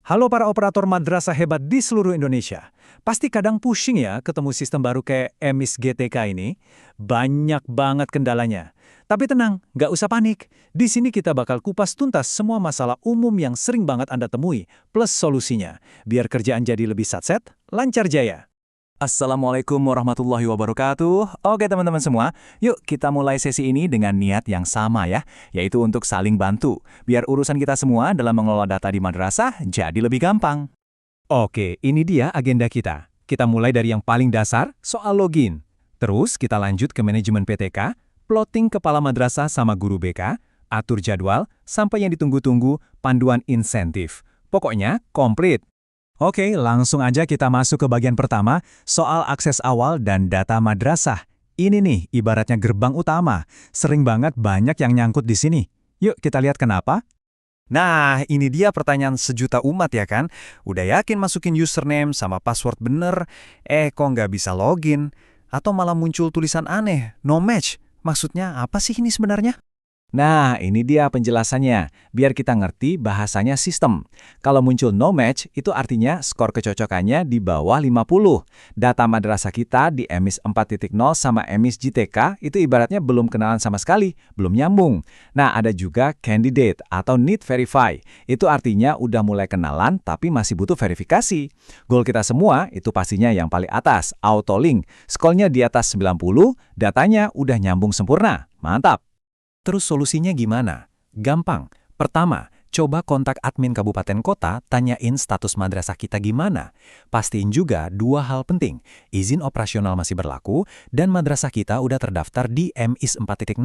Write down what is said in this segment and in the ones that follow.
Halo para operator madrasah hebat di seluruh Indonesia. Pasti kadang pusing ya ketemu sistem baru kayak EMIS GTK ini. Banyak banget kendalanya. Tapi tenang, nggak usah panik. Di sini kita bakal kupas tuntas semua masalah umum yang sering banget Anda temui, plus solusinya. Biar kerjaan jadi lebih satset, lancar jaya. Assalamualaikum warahmatullahi wabarakatuh. Oke teman-teman semua, yuk kita mulai sesi ini dengan niat yang sama ya, yaitu untuk saling bantu, biar urusan kita semua dalam mengelola data di madrasah jadi lebih gampang. Oke, ini dia agenda kita. Kita mulai dari yang paling dasar, soal login. Terus kita lanjut ke manajemen PTK, plotting kepala madrasah sama guru BK, atur jadwal, sampai yang ditunggu-tunggu, panduan insentif. Pokoknya komplit. Oke, langsung aja kita masuk ke bagian pertama, soal akses awal dan data madrasah. Ini nih, ibaratnya gerbang utama. Sering banget banyak yang nyangkut di sini. Yuk kita lihat kenapa. Nah, ini dia pertanyaan sejuta umat ya kan? Udah yakin masukin username sama password bener, kok nggak bisa login? Atau malah muncul tulisan aneh, no match. Maksudnya apa sih ini sebenarnya? Nah, ini dia penjelasannya, biar kita ngerti bahasanya sistem. Kalau muncul no match, itu artinya skor kecocokannya di bawah 50. Data madrasah kita di EMIS 4.0 sama EMIS GTK itu ibaratnya belum kenalan sama sekali, belum nyambung. Nah, ada juga candidate atau need verify. Itu artinya udah mulai kenalan tapi masih butuh verifikasi. Goal kita semua itu pastinya yang paling atas, auto link. Skornya di atas 90, datanya udah nyambung sempurna. Mantap! Terus solusinya gimana? Gampang. Pertama, coba kontak admin kabupaten kota, tanyain status madrasah kita gimana. Pastiin juga dua hal penting, izin operasional masih berlaku, dan madrasah kita udah terdaftar di EMIS 4.0.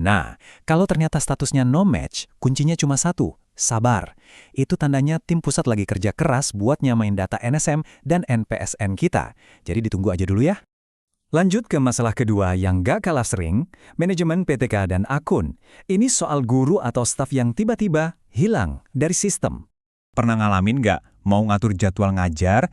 Nah, kalau ternyata statusnya no match, kuncinya cuma satu, sabar. Itu tandanya tim pusat lagi kerja keras buat nyamain data NSM dan NPSN kita. Jadi ditunggu aja dulu ya. Lanjut ke masalah kedua yang gak kalah sering, manajemen PTK dan akun. Ini soal guru atau staf yang tiba-tiba hilang dari sistem. Pernah ngalamin gak mau ngatur jadwal ngajar,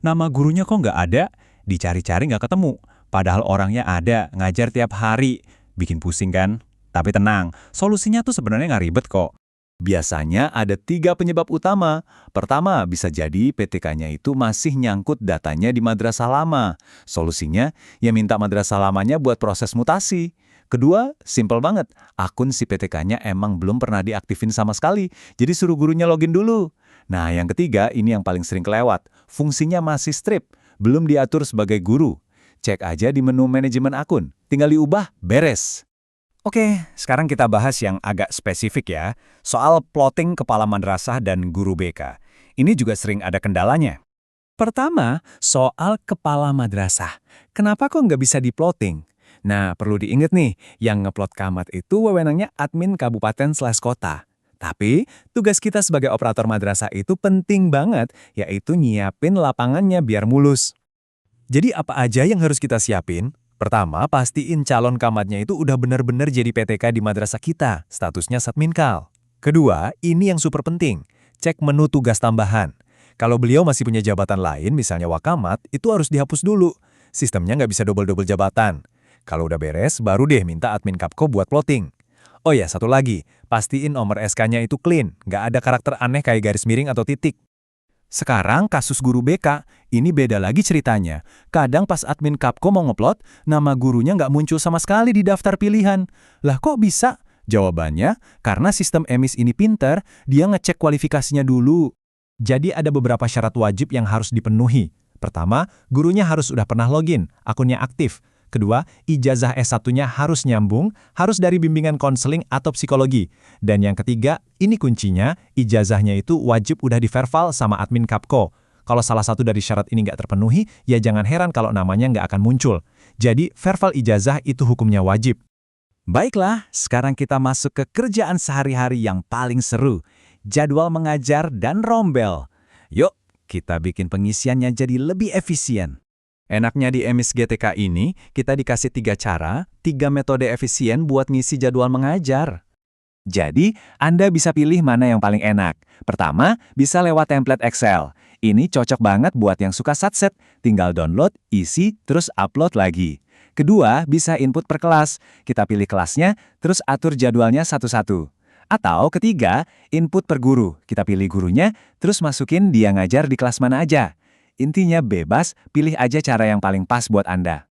nama gurunya kok gak ada? Dicari-cari gak ketemu, padahal orangnya ada, ngajar tiap hari. Bikin pusing kan? Tapi tenang, solusinya tuh sebenarnya gak ribet kok. Biasanya ada 3 penyebab utama. Pertama, bisa jadi PTK-nya itu masih nyangkut datanya di madrasah lama. Solusinya, ya minta madrasah lamanya buat proses mutasi. Kedua, simpel banget. Akun si PTK-nya emang belum pernah diaktifin sama sekali, jadi suruh gurunya login dulu. Nah, yang ketiga, ini yang paling sering kelewat. Fungsinya masih strip, belum diatur sebagai guru. Cek aja di menu manajemen akun. Tinggal diubah, beres. Oke, sekarang kita bahas yang agak spesifik ya, soal plotting kepala madrasah dan guru BK. Ini juga sering ada kendalanya. Pertama, soal kepala madrasah. Kenapa kok nggak bisa di-plotting? Nah, perlu diingat nih, yang ngeplot camat itu wewenangnya admin kabupaten/kota. Tapi, tugas kita sebagai operator madrasah itu penting banget, yaitu nyiapin lapangannya biar mulus. Jadi apa aja yang harus kita siapin? Pertama, pastiin calon camatnya itu udah benar-benar jadi PTK di madrasah kita, statusnya Satminkal. Kedua, ini yang super penting, cek menu tugas tambahan. Kalau beliau masih punya jabatan lain, misalnya wakamat, itu harus dihapus dulu. Sistemnya nggak bisa double-double jabatan. Kalau udah beres, baru deh minta admin Kapko buat plotting. Oh ya, satu lagi, pastiin nomor SK-nya itu clean, nggak ada karakter aneh kayak garis miring atau titik. Sekarang kasus guru BK, ini beda lagi ceritanya. Kadang pas admin Kapko mau ngeplot, nama gurunya nggak muncul sama sekali di daftar pilihan. Lah kok bisa? Jawabannya, karena sistem EMIS ini pinter, dia ngecek kualifikasinya dulu. Jadi ada beberapa syarat wajib yang harus dipenuhi. Pertama, gurunya harus udah pernah login, akunnya aktif. Kedua, ijazah S1-nya harus nyambung, harus dari bimbingan konseling atau psikologi. Dan yang ketiga, ini kuncinya, ijazahnya itu wajib udah di-verval sama admin Kapko. Kalau salah satu dari syarat ini nggak terpenuhi, ya jangan heran kalau namanya nggak akan muncul. Jadi, verval ijazah itu hukumnya wajib. Baiklah, sekarang kita masuk ke kerjaan sehari-hari yang paling seru. Jadwal mengajar dan rombel. Yuk, kita bikin pengisiannya jadi lebih efisien. Enaknya di EMIS GTK ini, kita dikasih 3 cara, 3 metode efisien buat ngisi jadwal mengajar. Jadi, Anda bisa pilih mana yang paling enak. Pertama, bisa lewat template Excel. Ini cocok banget buat yang suka satset, tinggal download, isi, terus upload lagi. Kedua, bisa input per kelas. Kita pilih kelasnya, terus atur jadwalnya satu-satu. Atau ketiga, input per guru. Kita pilih gurunya, terus masukin dia ngajar di kelas mana aja. Intinya bebas, pilih aja cara yang paling pas buat Anda.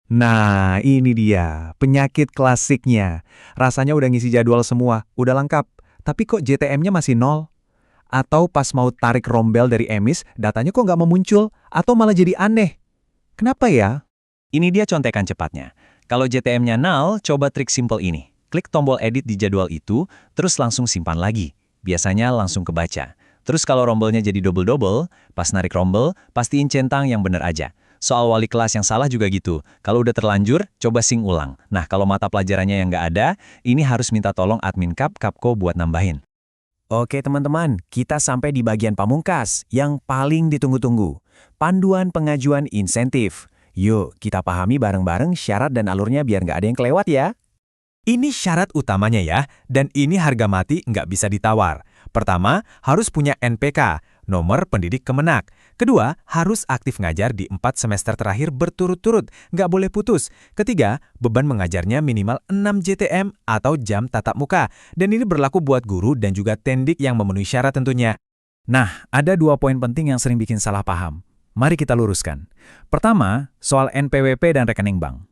Nah, ini dia, penyakit klasiknya. Rasanya udah ngisi jadwal semua, udah lengkap. Tapi kok JTM-nya masih nol? Atau pas mau tarik rombel dari emis, datanya kok nggak mau muncul? Atau malah jadi aneh? Kenapa ya? Ini dia contekan cepatnya. Kalau JTM-nya nol, coba trik simple ini. Klik tombol edit di jadwal itu, terus langsung simpan lagi. Biasanya langsung kebaca. Terus kalau rombelnya jadi double-double, pas narik rombel, pastiin centang yang bener aja. Soal wali kelas yang salah juga gitu. Kalau udah terlanjur, coba sing ulang. Nah, kalau mata pelajarannya yang nggak ada, ini harus minta tolong admin Kapko buat nambahin. Oke teman-teman, kita sampai di bagian pamungkas yang paling ditunggu-tunggu. Panduan pengajuan insentif. Yuk, kita pahami bareng-bareng syarat dan alurnya biar nggak ada yang kelewat ya. Ini syarat utamanya ya, dan ini harga mati nggak bisa ditawar. Pertama, harus punya NPK, nomor pendidik Kemenak. Kedua, harus aktif ngajar di 4 semester terakhir berturut-turut, nggak boleh putus. Ketiga, beban mengajarnya minimal 6 JTM atau jam tatap muka. Dan ini berlaku buat guru dan juga tendik yang memenuhi syarat tentunya. Nah, ada 2 poin penting yang sering bikin salah paham. Mari kita luruskan. Pertama, soal NPWP dan rekening bank.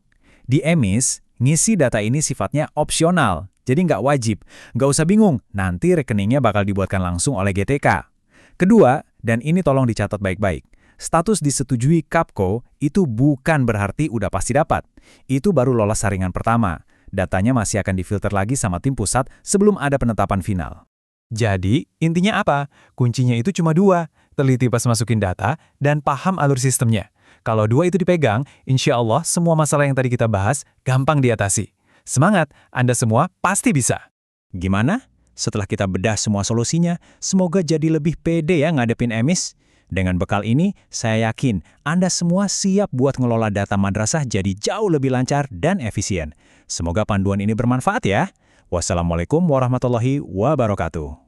Di emis, ngisi data ini sifatnya opsional, jadi nggak wajib. Nggak usah bingung, nanti rekeningnya bakal dibuatkan langsung oleh GTK. Kedua, dan ini tolong dicatat baik-baik, status disetujui Kapko itu bukan berarti udah pasti dapat. Itu baru lolos saringan pertama. Datanya masih akan difilter lagi sama tim pusat sebelum ada penetapan final. Jadi, intinya apa? Kuncinya itu cuma 2, teliti pas masukin data dan paham alur sistemnya. Kalau 2 itu dipegang, insya Allah semua masalah yang tadi kita bahas gampang diatasi. Semangat, Anda semua pasti bisa. Gimana? Setelah kita bedah semua solusinya, semoga jadi lebih pede ya ngadepin emis. Dengan bekal ini, saya yakin Anda semua siap buat ngelola data madrasah jadi jauh lebih lancar dan efisien. Semoga panduan ini bermanfaat ya. Wassalamualaikum warahmatullahi wabarakatuh.